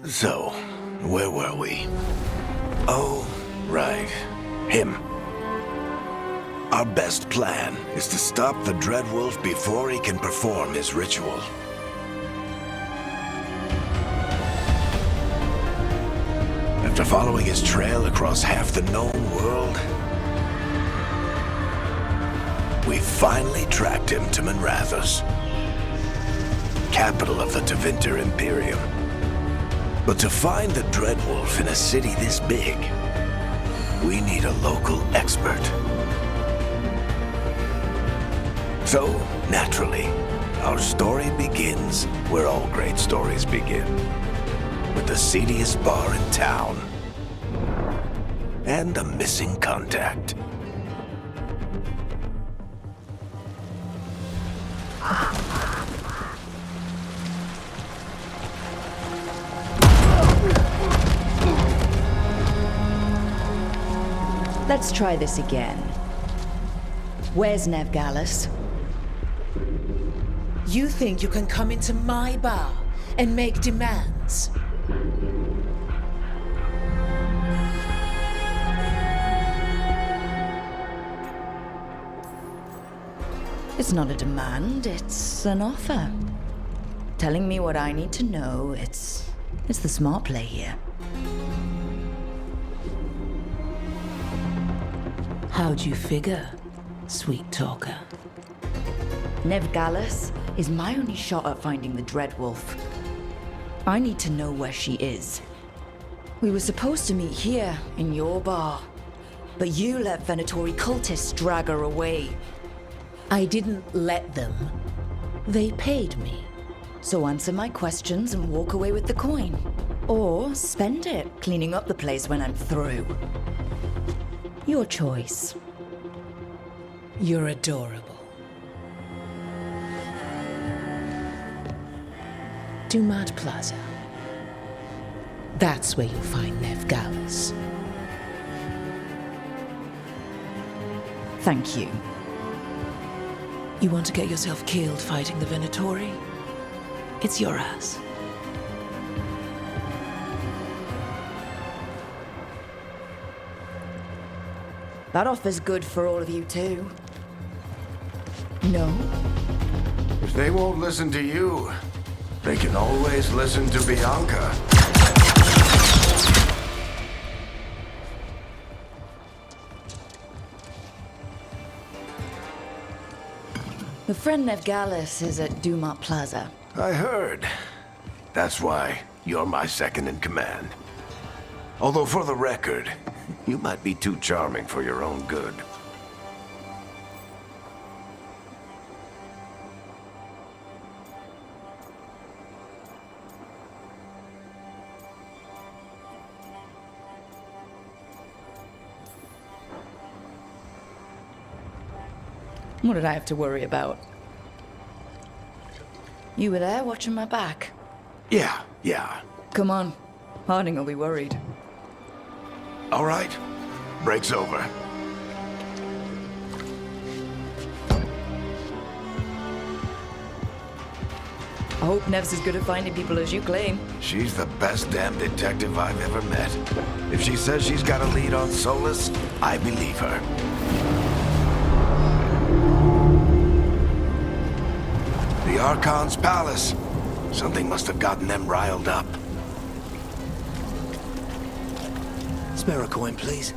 So, where were we? Oh, right. Him. Our best plan is to stop the Dreadwolf before he can perform his ritual. After following his trail across half the known world, we finally tracked him to Minrathous, capital of the Tevinter Imperium. But to find the Dreadwolf in a city this big, we need a local expert. So, naturally, our story begins where all great stories begin, with the seediest bar in town and a missing contact. Let's try this again. Where's Nevgalis? You think you can come into my bar and make demands? It's not a demand, it's an offer. Telling me what I need to know, it's the smart play here. How'd you figure, sweet talker? Nevgalis is my only shot at finding the Dreadwolf. I need to know where she is. We were supposed to meet here, in your bar. But you let Venatori cultists drag her away. I didn't let them. They paid me. So answer my questions and walk away with the coin. Or spend it cleaning up the place when I'm through. Your choice. You're adorable. Dumad Plaza. That's where you'll find Nevgalis. Thank you. You want to get yourself killed fighting the Venatori? It's your ass. That offer's good for all of you too. No? If they won't listen to you, they can always listen to Bianca. The friend Nevgalis is at Dumat Plaza. I heard. That's why you're my second in command. Although for the record, you might be too charming for your own good. What did I have to worry about? You were there watching my back. Yeah. Come on. Harding will be worried. All right. Break's over. I hope Nev's as good at finding people as you claim. She's the best damn detective I've ever met. If she says she's got a lead on Solus, I believe her. The Archon's palace. Something must have gotten them riled up. Spare a coin, please.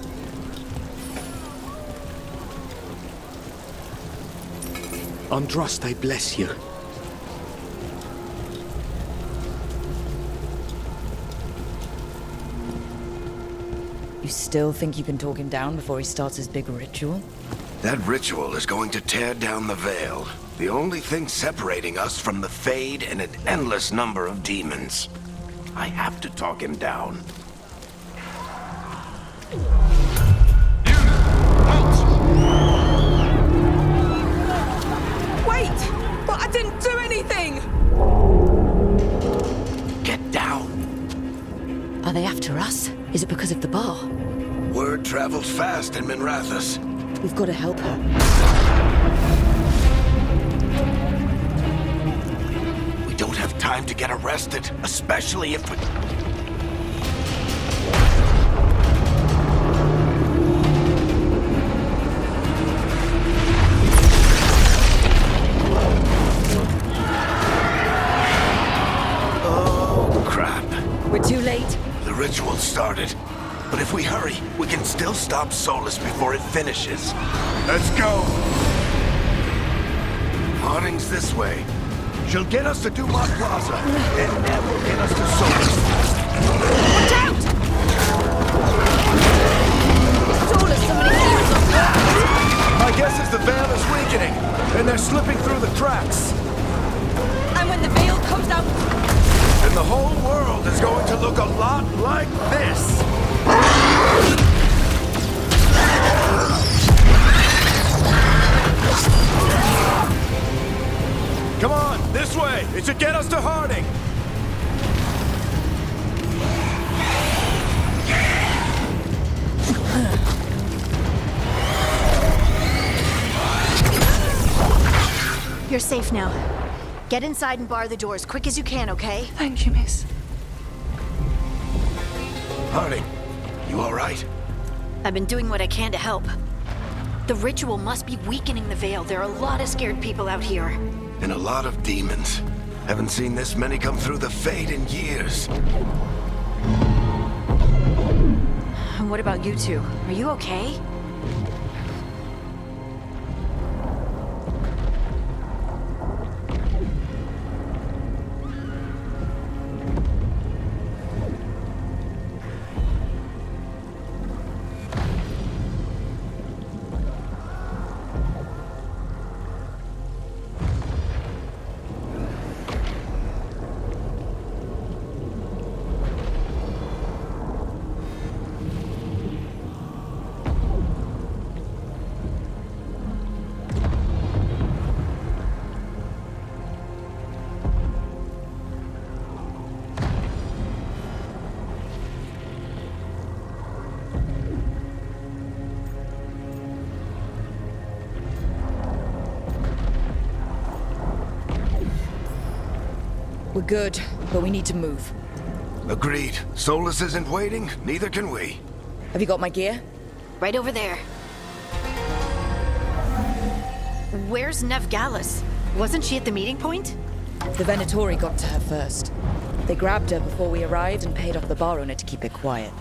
Andraste bless you. You still think you can talk him down before he starts his big ritual? That ritual is going to tear down the Veil. The only thing separating us from the Fade and an endless number of demons. I have to talk him down. Wait! But I didn't do anything! Get down. Are they after us? Is it because of the bar? Word travels fast in Minrathous. We've got to help her. We don't have time to get arrested, especially if we... We're too late. The ritual started. But if we hurry, we can still stop Solus before it finishes. Let's go! Harding's this way. She'll get us to Dumont Plaza, and Neb will get us to Solus. Watch out! Solus, somebody keeps us on. My guess is the veil is weakening, and they're slipping through the cracks. And when the veil comes out... And the whole world is going to look a lot like this. Come on, this way! It should get us to Harding! You're safe now. Get inside and bar the doors quick as you can, okay? Thank you, miss. Harding, you all right? I've been doing what I can to help. The ritual must be weakening the veil. There are a lot of scared people out here. And a lot of demons. Haven't seen this many come through the Fade in years. And what about you two? Are you okay? We're good, but we need to move. Agreed. Solus isn't waiting, neither can we. Have you got my gear? Right over there. Where's Nev Gallus? Wasn't she at the meeting point? The Venatori got to her first. They grabbed her before we arrived and paid off the bar owner to keep it quiet.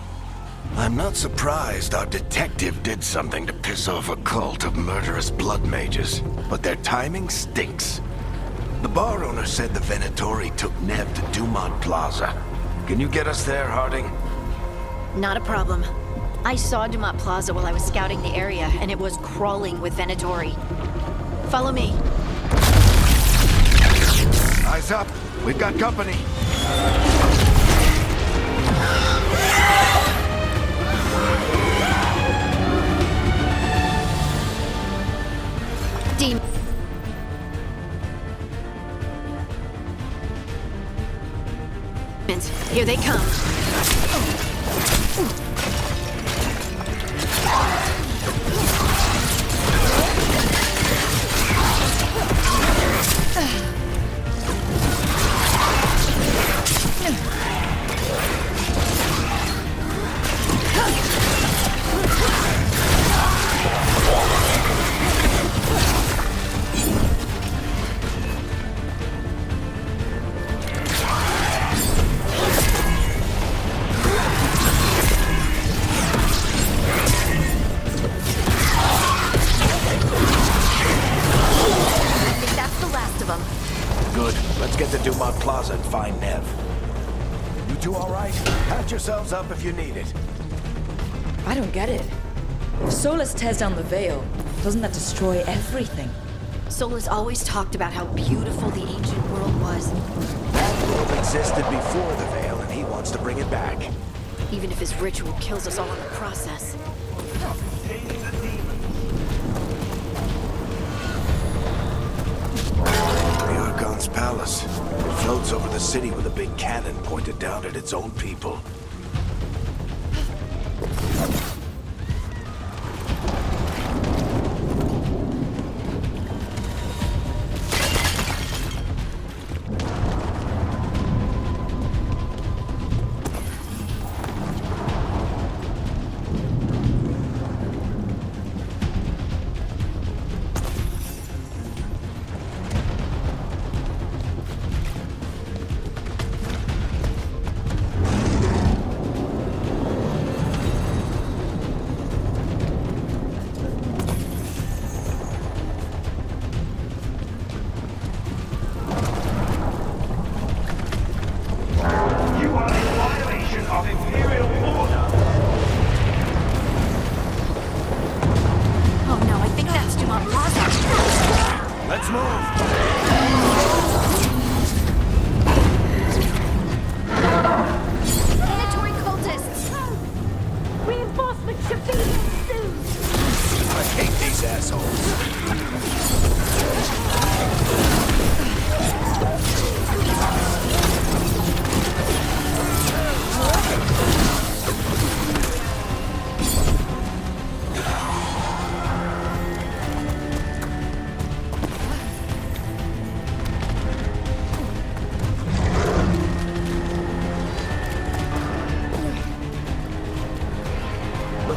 I'm not surprised our detective did something to piss off a cult of murderous blood mages, but their timing stinks. The bar owner said the Venatori took Neb to Dumont Plaza. Can you get us there, Harding? Not a problem. I saw Dumont Plaza while I was scouting the area, and it was crawling with Venatori. Follow me. Eyes up. We've got company. Demons. Here they come. Good. Let's get to Dumont Plaza and find Nev. You two all right? Patch yourselves up if you need it. I don't get it. If Solus tears down the veil, doesn't that destroy everything? Solus always talked about how beautiful the ancient world was, That world existed before the veil, and he wants to bring it back. even if his ritual kills us all in the process. The Archon's palace. It floats over the city with a big cannon pointed down at its own people.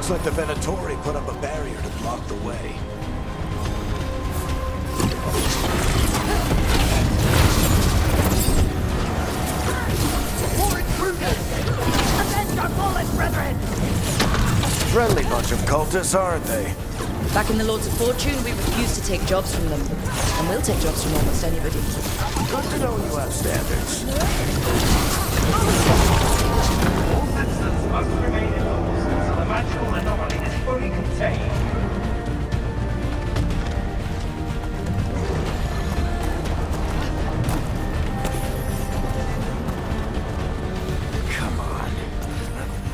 Looks like the Venatori put up a barrier to block the way. Avenge our fallen brethren! Friendly bunch of cultists, aren't they? Back in the Lords of Fortune, we refuse to take jobs from them. And we'll take jobs from almost anybody. Good to know you have standards. All citizens must remain indoors until the magical anomaly is fully contained. Come on.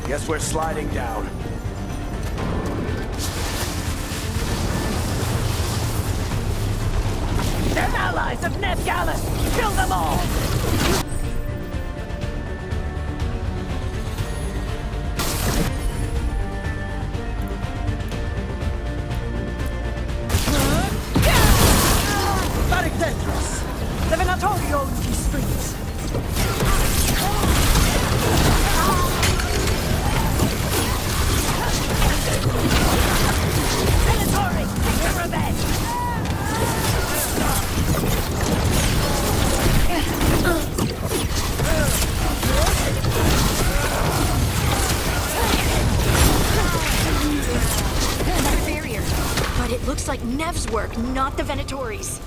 Guess we're sliding down. They're allies of Ned Gallus! Kill them all! The Venatori owns these streets. Venatori, take your revenge! Another barrier. But it looks like Nev's work, not the Venatori's.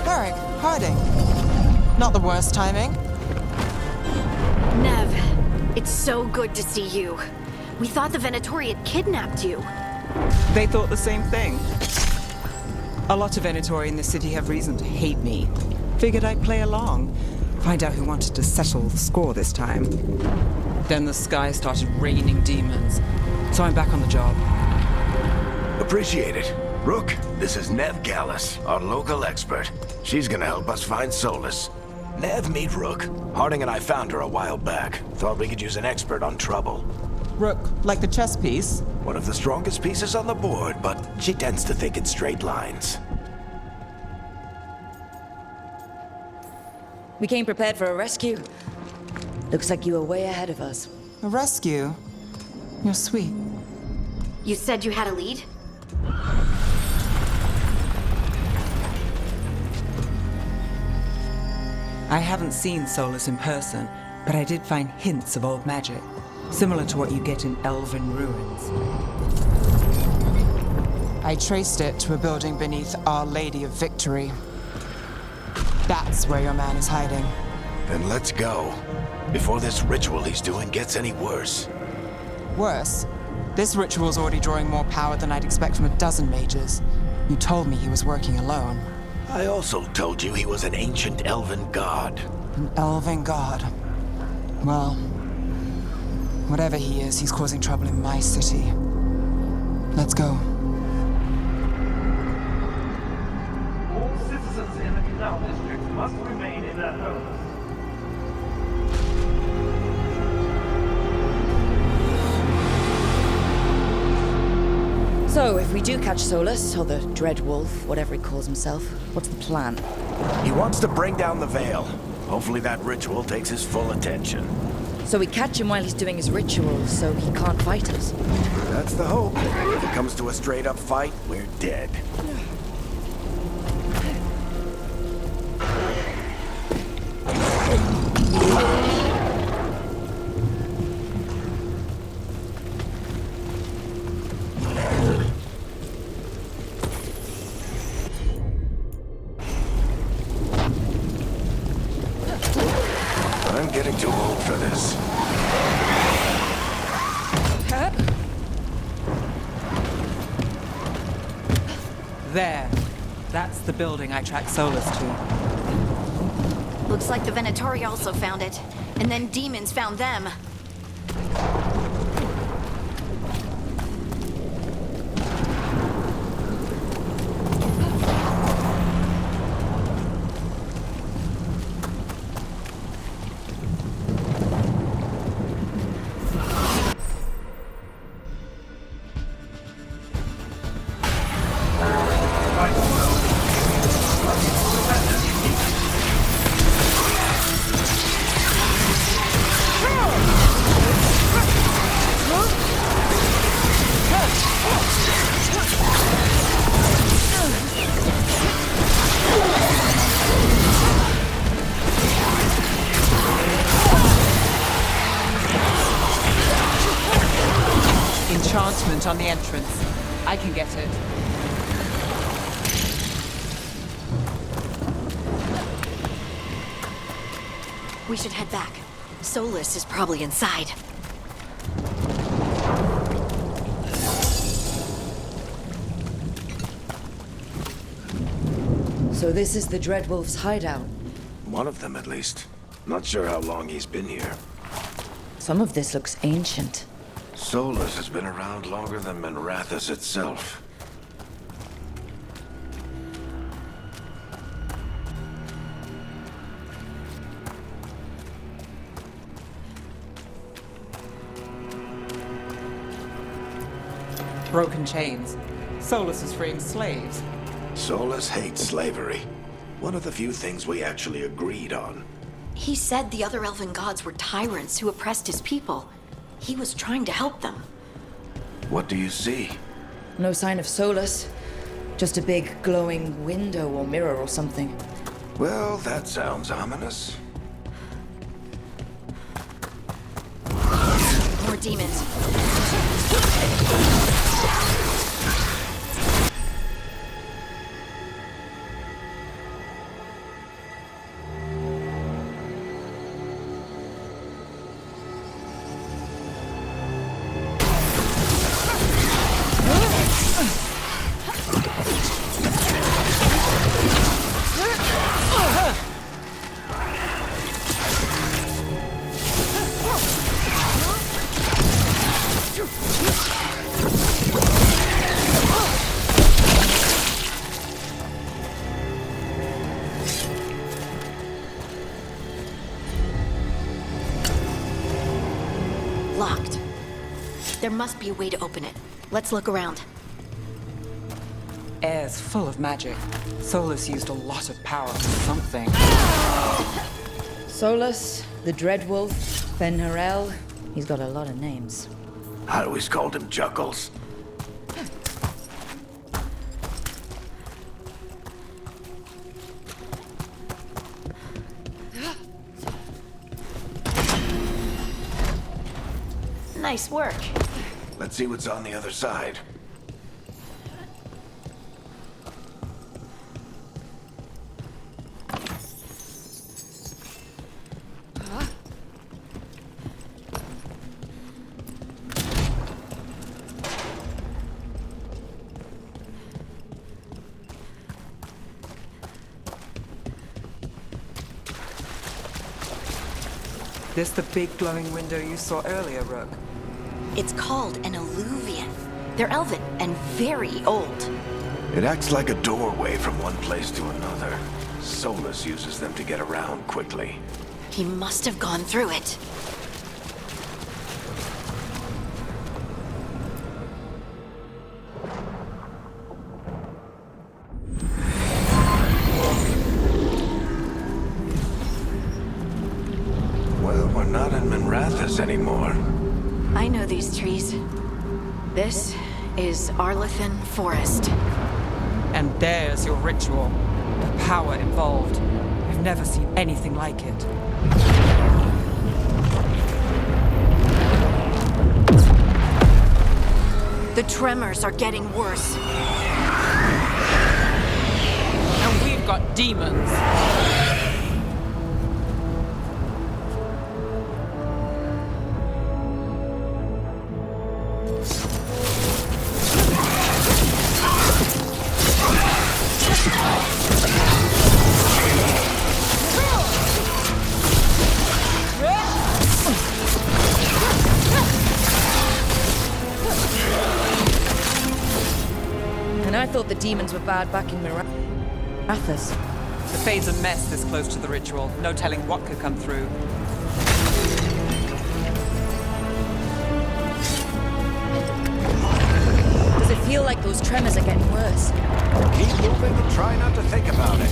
Eric, hiding. Not the worst timing. Nev, it's so good to see you. We thought the Venatori had kidnapped you. They thought the same thing. A lot of Venatori in the city have reason to hate me. Figured I'd play along. Find out who wanted to settle the score this time. Then the sky started raining demons. So I'm back on the job. Appreciate it. Rook, this is Nev Gallus, our local expert. She's gonna help us find Solus. Nev, meet Rook. Harding and I found her a while back. Thought we could use an expert on trouble. Rook, like the chess piece? One of the strongest pieces on the board, but she tends to think in straight lines. We came prepared for a rescue. Looks like you were way ahead of us. A rescue? You're sweet. You said you had a lead? I haven't seen Solus in person, but I did find hints of old magic, similar to what you get in elven ruins. I traced it to a building beneath Our Lady of Victory. That's where your man is hiding. Then let's go. Before this ritual he's doing gets any worse. Worse, this ritual's already drawing more power than I'd expect from a dozen mages. You told me he was working alone. I also told you he was an ancient elven god. An elven god. Well, whatever he is, he's causing trouble in my city. Let's go. All citizens in the Canal District must remain in their homes. So, if we do catch Solus, or the Dread Wolf, whatever he calls himself, what's the plan? He wants to bring down the Veil. Hopefully that ritual takes his full attention. So we catch him while he's doing his ritual, so he can't fight us. That's the hope. If it comes to a straight-up fight, we're dead. I'm getting too old for this. There. That's the building I tracked Solus to. Looks like the Venatori also found it. And then demons found them. By enchantment on the entrance. I can get it. We should head back. Solus is probably inside. So this is the Dreadwolf's hideout. One of them, at least. Not sure how long he's been here. Some of this looks ancient. Solus has been around longer than Minrathous itself. Broken chains. Solus is freeing slaves. Solus hates slavery. One of the few things we actually agreed on. He said the other elven gods were tyrants who oppressed his people. He was trying to help them. What do you see? No sign of Solus. Just a big glowing window or mirror or something. Well, that sounds ominous. More demons. Locked. There must be a way to open it. Let's look around. Air's full of magic. Solus used a lot of power for something. Solus, the Dreadwolf, Fen'Harel. He's got a lot of names. I always called him Chuckles. Nice work. Let's see what's on the other side. This the big glowing window you saw earlier, Rook? It's called an alluvian. They're elven and very old. It acts like a doorway from one place to another. Solus uses them to get around quickly. He must have gone through it. Well, we're not in Minrathous anymore. I know these trees. This is Arlethan Forest. And there's your ritual. The power involved. I've never seen anything like it. The tremors are getting worse. And we've got demons. And I thought the demons were bad back in Minrathous. The Fade's a mess this close to the ritual. No telling what could come through. Does it feel like those tremors are getting worse? Keep moving and try not to think about it.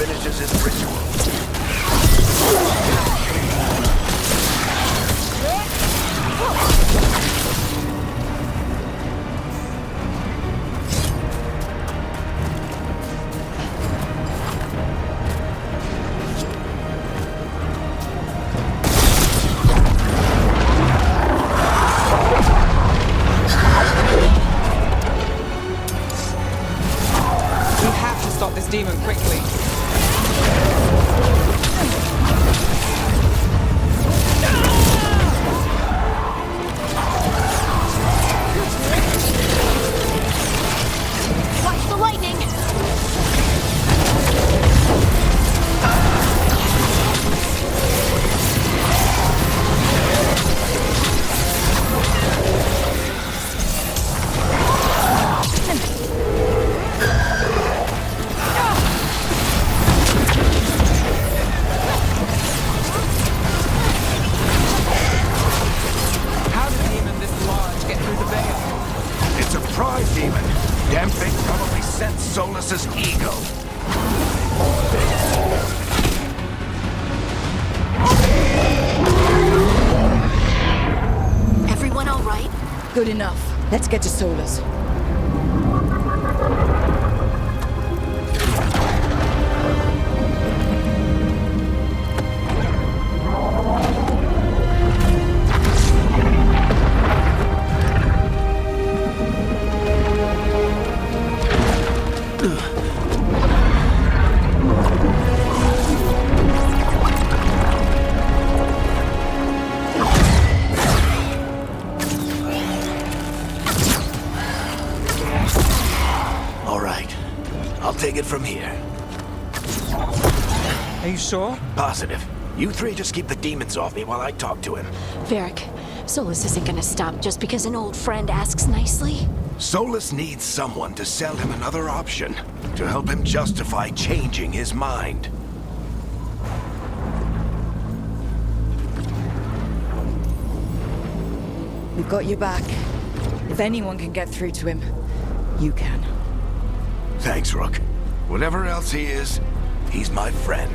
finishes his ritual. We have to stop this demon quickly. Watch the lightning! How did a demon this large get through the veil? It's a pride demon. Damn thing probably sent Solus's ego. Everyone all right? Good enough. Let's get to Solus. All right. I'll take it from here. Are you sure? Positive. You three just keep the demons off me while I talk to him. Varric, Solus isn't gonna stop just because an old friend asks nicely. Solus needs someone to sell him another option, to help him justify changing his mind. We've got your back. If anyone can get through to him, you can. Thanks, Rook. Whatever else he is, he's my friend.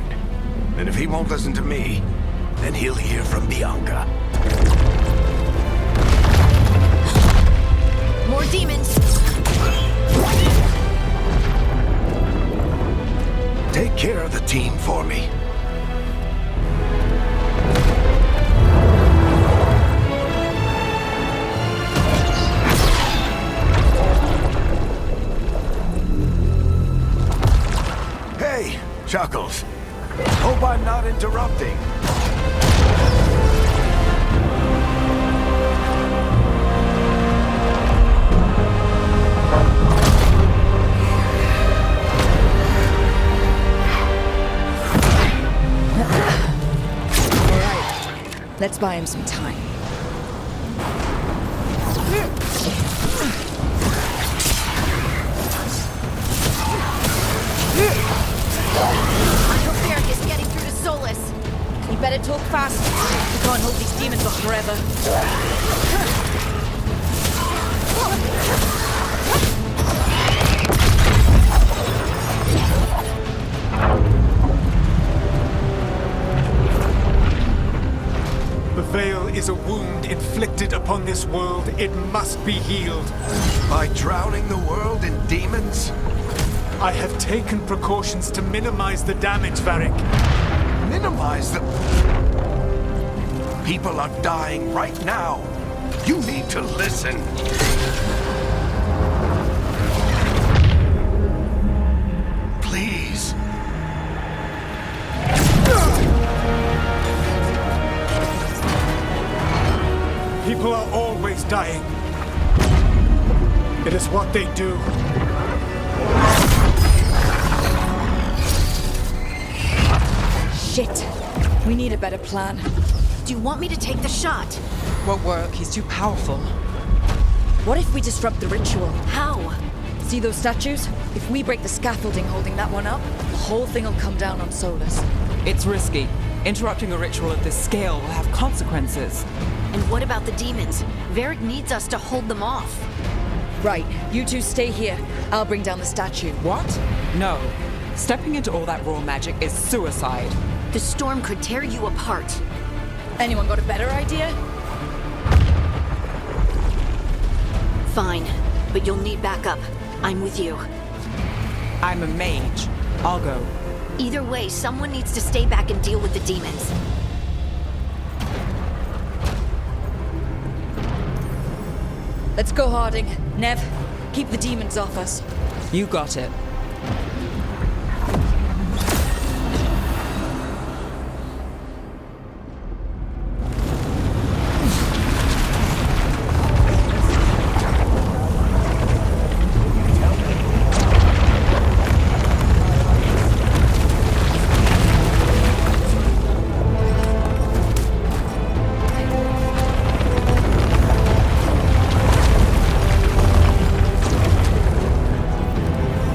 And if he won't listen to me, then he'll hear from Bianca. More demons! Take care of the team for me. Hey, Chuckles. Hope I'm not interrupting. Let's buy him some time. I hope Varric is getting through to Solus. You better talk fast. We can't hold these demons off forever. The veil is a wound inflicted upon this world. It must be healed. By drowning the world in demons? I have taken precautions to minimize the damage, Varric. Minimize the... People are dying right now. You need to listen. Please. People are always dying. It is what they do. Shit. We need a better plan. Do you want me to take the shot? Won't work. He's too powerful. What if we disrupt the ritual? How? See those statues? If we break the scaffolding holding that one up, the whole thing will come down on Solus. It's risky. Interrupting a ritual of this scale will have consequences. And what about the demons? Varric needs us to hold them off. Right, you two stay here. I'll bring down the statue. What? No. Stepping into all that raw magic is suicide. The storm could tear you apart. Anyone got a better idea? Fine, but you'll need backup. I'm with you. I'm a mage. I'll go. Either way, someone needs to stay back and deal with the demons. Let's go, Harding. Nev, keep the demons off us. You got it.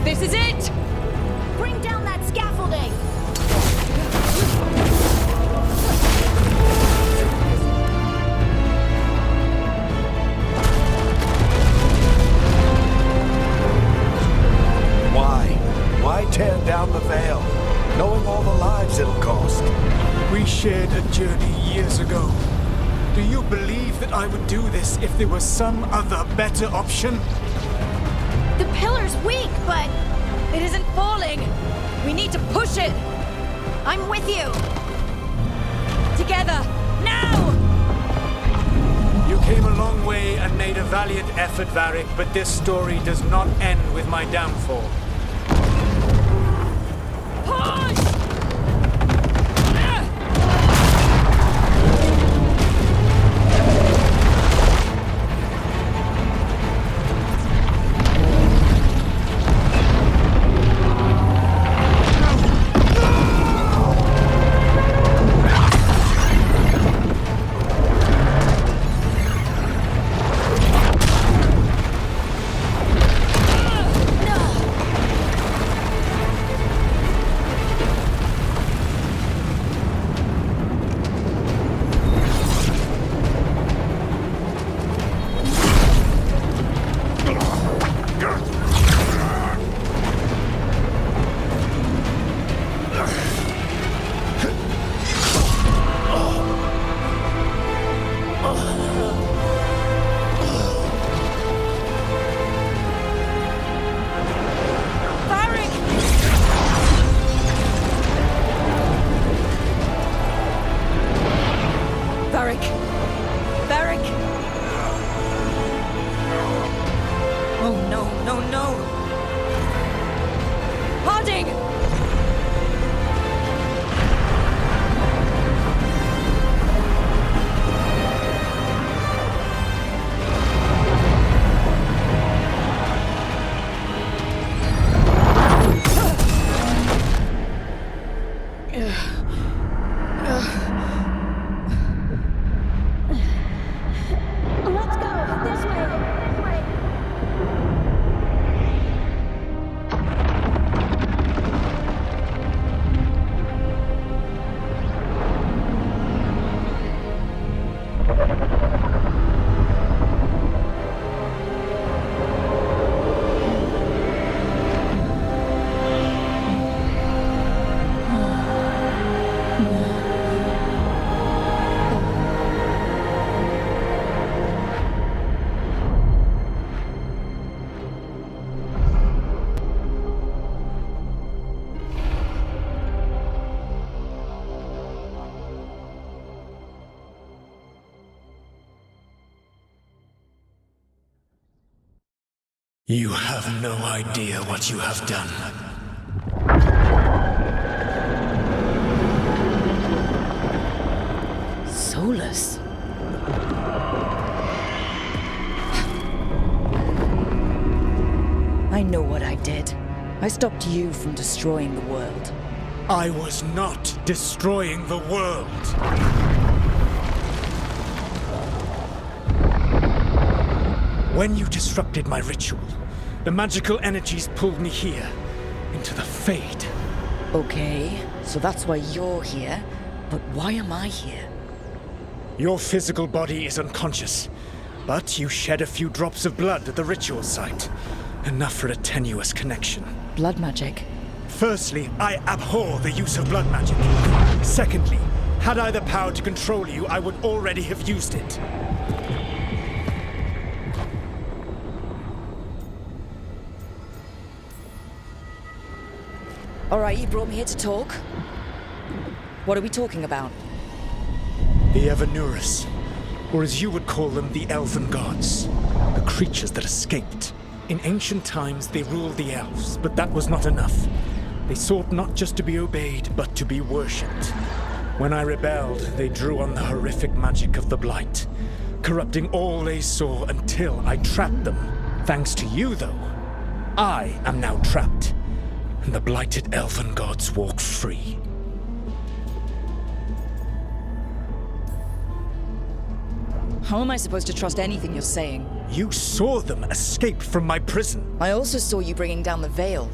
This is it! Bring down that scaffolding! Why tear down the Veil, knowing all the lives it'll cost? We shared a journey years ago. Do you believe that I would do this if there was some other better option? The pillar's weak, but It isn't falling! We need to push it! I'm with you! Together! Now! You came a long way and made a valiant effort, Varric, but this story does not end with my downfall. Push! You have no idea what you have done. Solus. I know what I did. I stopped you from destroying the world. I was not destroying the world. When you disrupted my ritual, the magical energies pulled me here, into the Fade. Okay, so that's why you're here. But why am I here? Your physical body is unconscious, but you shed a few drops of blood at the ritual site. Enough for a tenuous connection. Blood magic. Firstly, I abhor the use of blood magic. Secondly, had I the power to control you, I would already have used it. All right, you brought me here to talk. What are we talking about? The Evanurus, or as you would call them, the Elven Gods. The creatures that escaped. In ancient times, they ruled the elves, but that was not enough. They sought not just to be obeyed, but to be worshipped. When I rebelled, they drew on the horrific magic of the Blight, corrupting all they saw until I trapped them. Thanks to you, though, I am now trapped, and the blighted Elven Gods walk free. How am I supposed to trust anything you're saying? You saw them escape from my prison. I also saw you bringing down the Veil.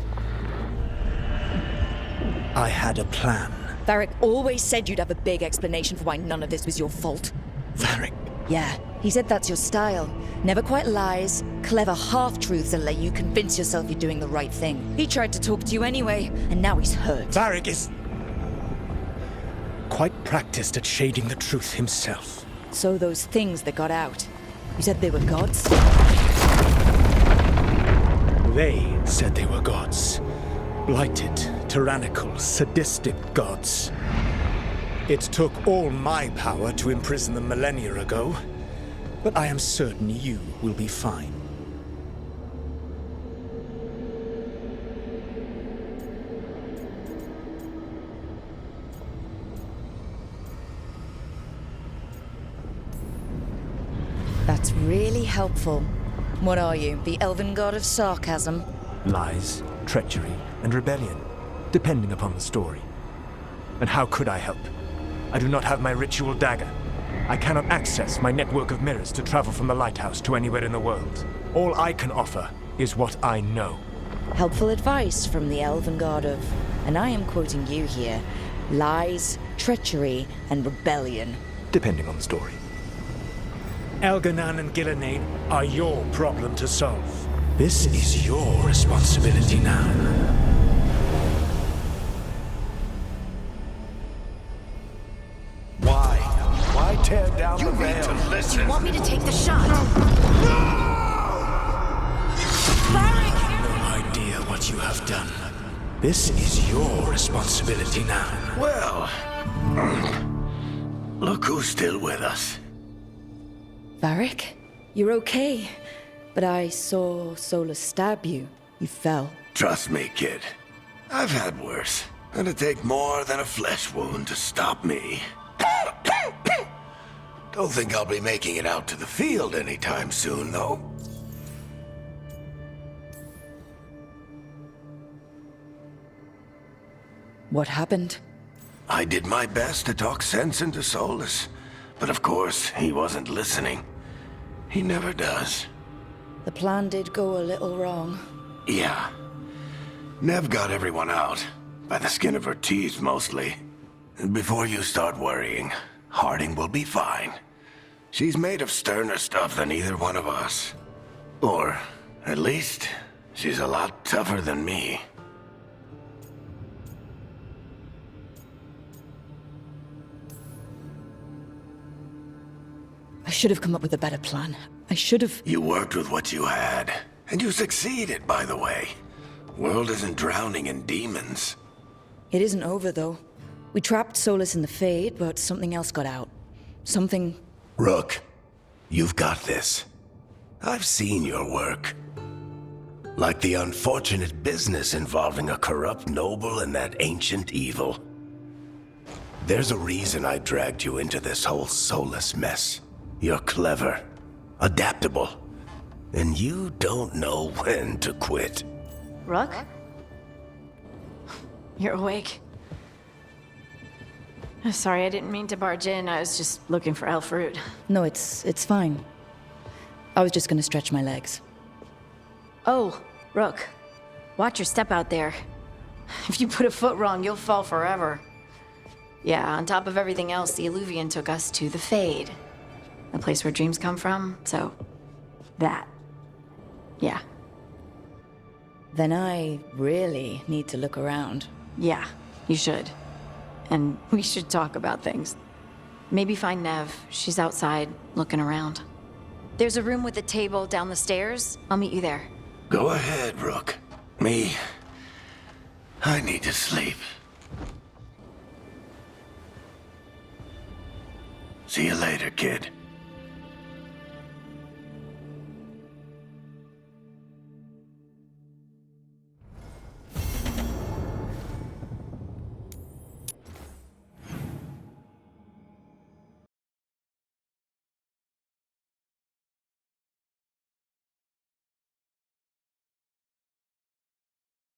I had a plan. Varric always said you'd have a big explanation for why none of this was your fault. Varric. Yeah, he said that's your style. Never quite lies, clever half-truths that let you convince yourself you're doing the right thing. He tried to talk to you anyway, and now he's hurt. Varric is quite practiced at shading the truth himself. So those things that got out, you said they were gods? They said they were gods. Blighted, tyrannical, sadistic gods. It took all my power to imprison them millennia ago, but I am certain you will be fine. That's really helpful. What are you, the elven god of sarcasm? Lies, treachery, and rebellion, depending upon the story. And how could I help? I do not have my ritual dagger. I cannot access my network of mirrors to travel from the lighthouse to anywhere in the world. All I can offer is what I know. Helpful advice from the elven god of, and I am quoting you here, lies, treachery, and rebellion. Depending on the story. Elganan and Gillenane are your problem to solve. This is your responsibility now. Why tear down the veil? Do you want me to take the shot? No idea what you have done. This is your responsibility now. Well, look who's still with us. Varric, you're okay. But I saw Solus stab you. You fell. Trust me, kid. I've had worse. It'd take more than a flesh wound to stop me. Don't think I'll be making it out to the field anytime soon, though. What happened? I did my best to talk sense into Solus, but of course, he wasn't listening. He never does. The plan did go a little wrong. Yeah. Nev got everyone out. By the skin of her teeth, mostly. And before you start worrying, Harding will be fine. She's made of sterner stuff than either one of us. Or, at least, she's a lot tougher than me. I should have come up with a better plan. I should have... You worked with what you had. And you succeeded, by the way. World isn't drowning in demons. It isn't over, though. We trapped Solus in the Fade, but something else got out. Something... Rook, you've got this. I've seen your work. Like the unfortunate business involving a corrupt noble and that ancient evil. There's a reason I dragged you into this whole Solus mess. You're clever, adaptable, and you don't know when to quit. Rook? You're awake. Sorry, I didn't mean to barge in. I was just looking for elf fruit. No, it's fine. I was just gonna stretch my legs. Oh, Rook. Watch your step out there. If you put a foot wrong, you'll fall forever. Yeah, on top of everything else, the Illuvian took us to the Fade. The place where dreams come from, so... that. Yeah. Then I really need to look around. Yeah, you should. And we should talk about things. Maybe find Nev. She's outside, looking around. There's a room with a table down the stairs. I'll meet you there. Go ahead, Rook. Me, I need to sleep. See you later, kid.